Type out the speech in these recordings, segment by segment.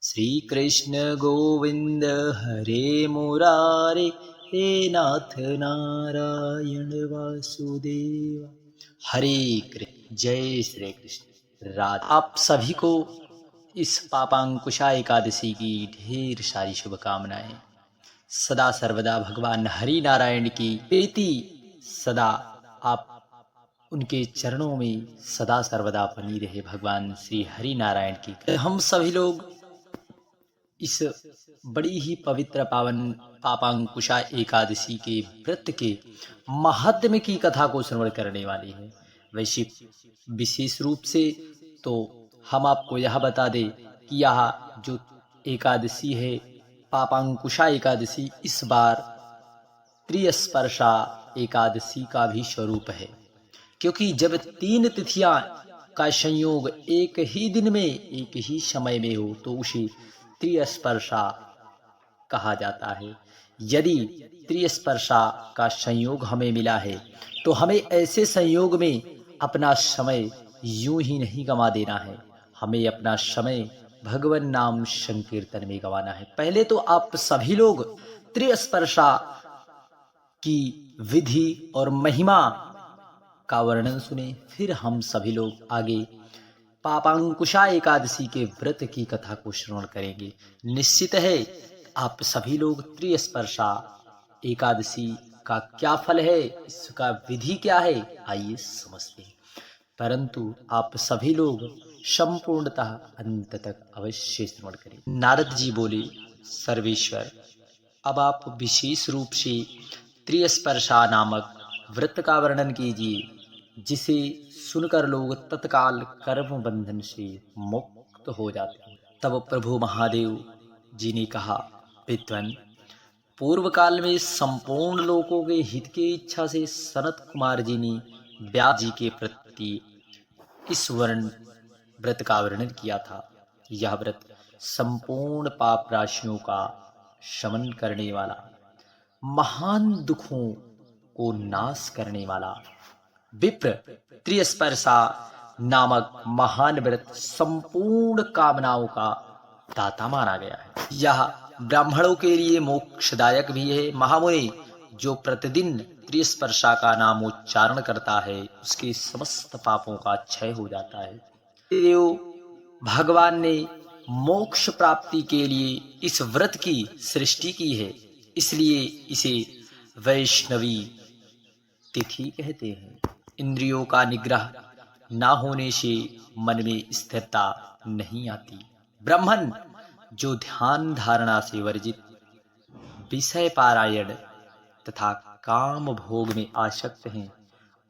श्री कृष्ण गोविंद हरे मुरारे, हे नाथ नारायण वासुदेव। हरे कृष्ण। जय श्री कृष्ण। राधे। आप सभी को इस पापांकुशा एकादशी की ढेर सारी शुभकामनाएं। सदा सर्वदा भगवान हरि नारायण की प्रीति सदा आप उनके चरणों में सदा सर्वदा बनी रहे। भगवान श्री हरि नारायण की हम सभी लोग इस बड़ी ही पवित्र पावन पापांकुशा एकादशी के व्रत के महात्म्य की कथा को श्रवण करने वाले हैं। वैसे विशेष रूप से तो हम आपको यह बता दें कि यह जो एकादशी है पापांकुशा एकादशी, इस बार त्रिस्पर्शा एकादशी का भी स्वरूप है, क्योंकि जब तीन तिथियां का संयोग एक ही दिन में एक ही समय में हो तो उसे त्रिस्पर्शा कहा जाता है। यदि त्रिस्पर्शा का संयोग हमें मिला है तो हमें ऐसे संयोग में अपना समय यूं ही नहीं गंवा देना है। हमें अपना समय भगवान नाम संकीर्तन में गंवाना है। पहले तो आप सभी लोग त्रिस्पर्शा की विधि और महिमा का वर्णन सुने, फिर हम सभी लोग आगे पापांकुशा एकादशी के व्रत की कथा को श्रवण करेंगे। निश्चित है आप सभी लोग त्रिस्पर्शा एकादशी का क्या फल है, इसका विधि क्या है, आइए समझते हैं। परंतु आप सभी लोग संपूर्णतः अंत तक अवश्य श्रवण करें। नारद जी बोले, सर्वेश्वर, अब आप विशेष रूप से त्रिस्पर्शा नामक व्रत का वर्णन कीजिए, जिसे सुनकर लोग तत्काल कर्म बंधन से मुक्त हो जाते हैं। तब प्रभु महादेव जी ने कहा, विद्वान, पूर्व काल में संपूर्ण लोगों के हित की इच्छा से सनत कुमार जी ने व्यास जी के प्रति इस व्रत का वर्णन किया था। यह व्रत संपूर्ण पाप राशियों का शमन करने वाला, महान दुखों को नाश करने वाला विप्र त्रिस्पर्शा नामक महान व्रत संपूर्ण कामनाओं का दाता माना गया है। यह ब्राह्मणों के लिए मोक्षदायक भी है। महामुनि, जो प्रतिदिन त्रिस्पर्शा का नाम उच्चारण करता है उसके समस्त पापों का क्षय हो जाता है। देव भगवान ने मोक्ष प्राप्ति के लिए इस व्रत की सृष्टि की है, इसलिए इसे वैष्णवी तिथि कहते हैं। इंद्रियों का निग्रह ना होने से मन में स्थिरता नहीं आती। ब्राह्मण जो ध्यान धारणा से वर्जित, विषय पारायण तथा काम भोग में आसक्त हैं,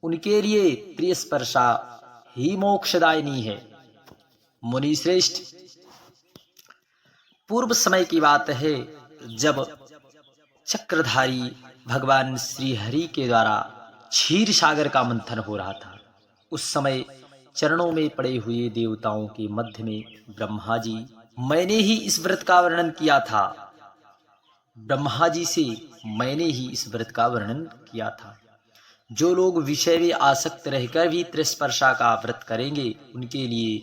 उनके लिए त्रिस्पर्शा ही मोक्षदायिनी है। मुनि श्रेष्ठ, पूर्व समय की बात है जब चक्रधारी भगवान श्री हरि के द्वारा क्षीर सागर का मंथन हो रहा था। उस समय चरणों में पड़े हुए देवताओं के मध्य में ब्रह्मा जी, मैंने ही इस व्रत का वर्णन किया था, ब्रह्मा जी से मैंने ही इस व्रत का वर्णन किया था। जो लोग विषय में आसक्त रहकर भी त्रिस्पर्शा का व्रत करेंगे उनके लिए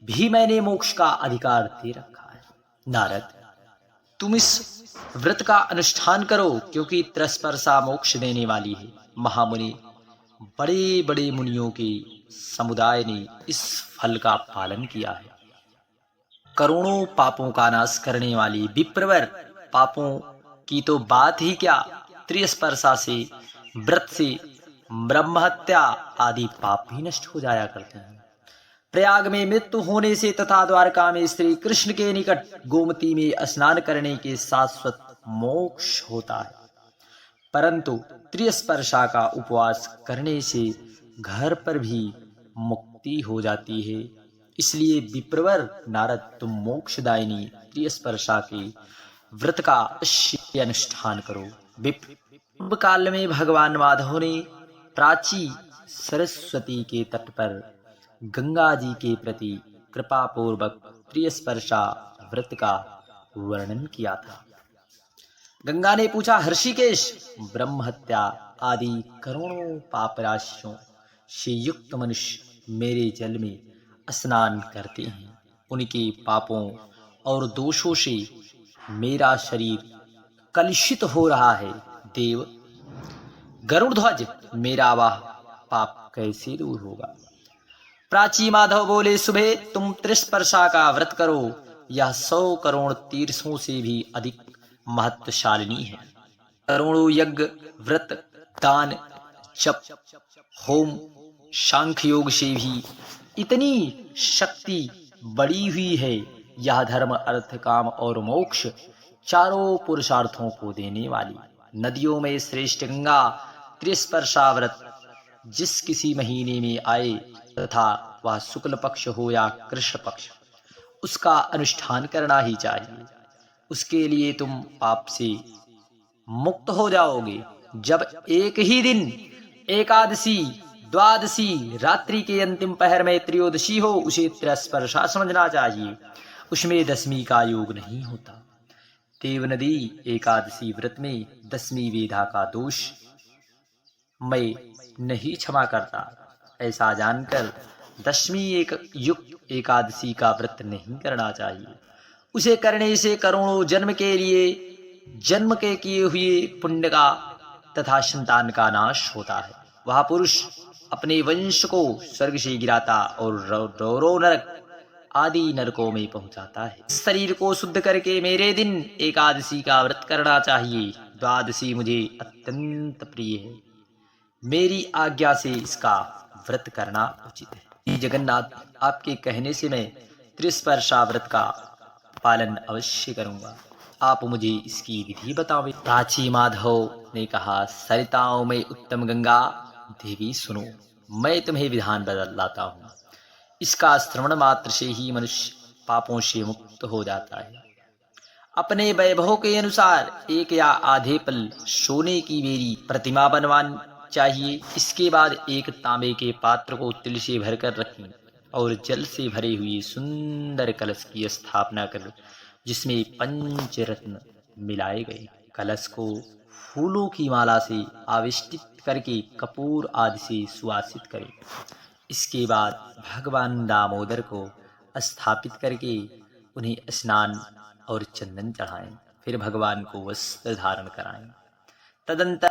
भी मैंने मोक्ष का अधिकार दे रखा है। नारद, तुम इस व्रत का अनुष्ठान करो, क्योंकि त्रिस्पर्शा मोक्ष देने वाली है। महामुनि, बड़े बड़े मुनियों के समुदाय ने इस फल का पालन किया है। करोड़ों पापों का नाश करने वाली विप्रवर, पापों की तो बात ही क्या, त्रिस्पर्शा से व्रत से ब्रह्महत्या आदि पाप भी नष्ट हो जाया करते हैं। प्रयाग में मृत्यु होने से तथा द्वारका में श्री कृष्ण के निकट गोमती में स्नान करने के शाश्वत मोक्ष होता है। परंतु त्रिस्पर्शा का उपवास करने से घर पर भी मुक्ति हो जाती है। इसलिए विप्रवर नारद, तुम मोक्षदायिनी त्रिस्पर्शा के व्रत का अवश्य अनुष्ठान करो। विप्र काल में भगवान माधव ने प्राची सरस्वती के तट पर गंगा जी के प्रति कृपा पूर्वक त्रिस्पर्शा व्रत का वर्णन किया था। गंगा ने पूछा, हर्षिकेश, ब्रह्म हत्या आदि करोड़ों पाप राशियों से युक्त मनुष्य मेरे जल में स्नान करते हैं, उनके पापों और दोषों से मेरा शरीर कलुषित हो रहा है। देव, गरुड़ ध्वज, मेरा वह पाप कैसे दूर होगा? प्राची माधव बोले, सुबह तुम त्रिस्पर्शा का व्रत करो, यह 100 करोड़ तीर्थों से भी अधिक महत्वशालिनी है। करोड़ों यज्ञ, व्रत, दान, जप, होम, सांख्य योग से भी इतनी शक्ति बढ़ी हुई है। यह धर्म, अर्थ, काम और मोक्ष चारों पुरुषार्थों को देने वाली नदियों में श्रेष्ठ गंगा त्रिस्पर्शा व्रत जिस किसी महीने में आए, तथा वह शुक्ल पक्ष हो या कृष्ण पक्ष, उसका अनुष्ठान करना ही चाहिए। उसके लिए तुम पाप से मुक्त हो जाओगे। जब एक ही दिन एकादशी, द्वादशी, रात्रि के अंतिम पहर में त्रयोदशी हो, उसे त्रिस्पर्शा समझना चाहिए। उसमें दशमी का योग नहीं होता। देव नदी एकादशी व्रत में दशमी वेधा का दोष मैं नहीं क्षमा करता। ऐसा जानकर दशमी एक युक्त एकादशी का व्रत नहीं करना चाहिए। उसे करने से करोड़ों जन्म के लिए जन्म के किए हुए पुण्य का तथा संतान का नाश होता है। वह पुरुष अपने वंश को स्वर्ग से गिराता और रौरव नरक आदि नरकों में पहुंचाता है। शरीर को शुद्ध करके मेरे दिन एकादशी का व्रत करना चाहिए। द्वादशी मुझे अत्यंत प्रिय है। मेरी आज्ञा से इसका व्रत करना उचित है। जगन्नाथ, आपके कहने से मैं त्रिस्पर्शा व्रत का पालन अवश्य करूंगा। आप मुझे इसकी विधि बताओ। प्राची माधव ने कहा, सरिताओं में उत्तम गंगा देवी, सुनो, मैं तुम्हें विधान बतलाता हूँ। इसका श्रवण मात्र से ही मनुष्य पापों से मुक्त हो जाता है। अपने वैभव के अनुसार एक या आधे पल सोने की मेरी प्रतिमा बनवानी चाहिए। इसके बाद एक तांबे के पात्र को तिल से भरकर रखें और जल से भरे हुए सुंदर कलश की स्थापना कर, जिसमें पंचरत्न मिलाए गए। कलश को फूलों की माला से आविष्टित करके कपूर आदि से सुवासित करें। इसके बाद भगवान दामोदर को स्थापित करके उन्हें स्नान और चंदन चढ़ाएं। फिर भगवान को वस्त्र धारण कराएं। तदंतर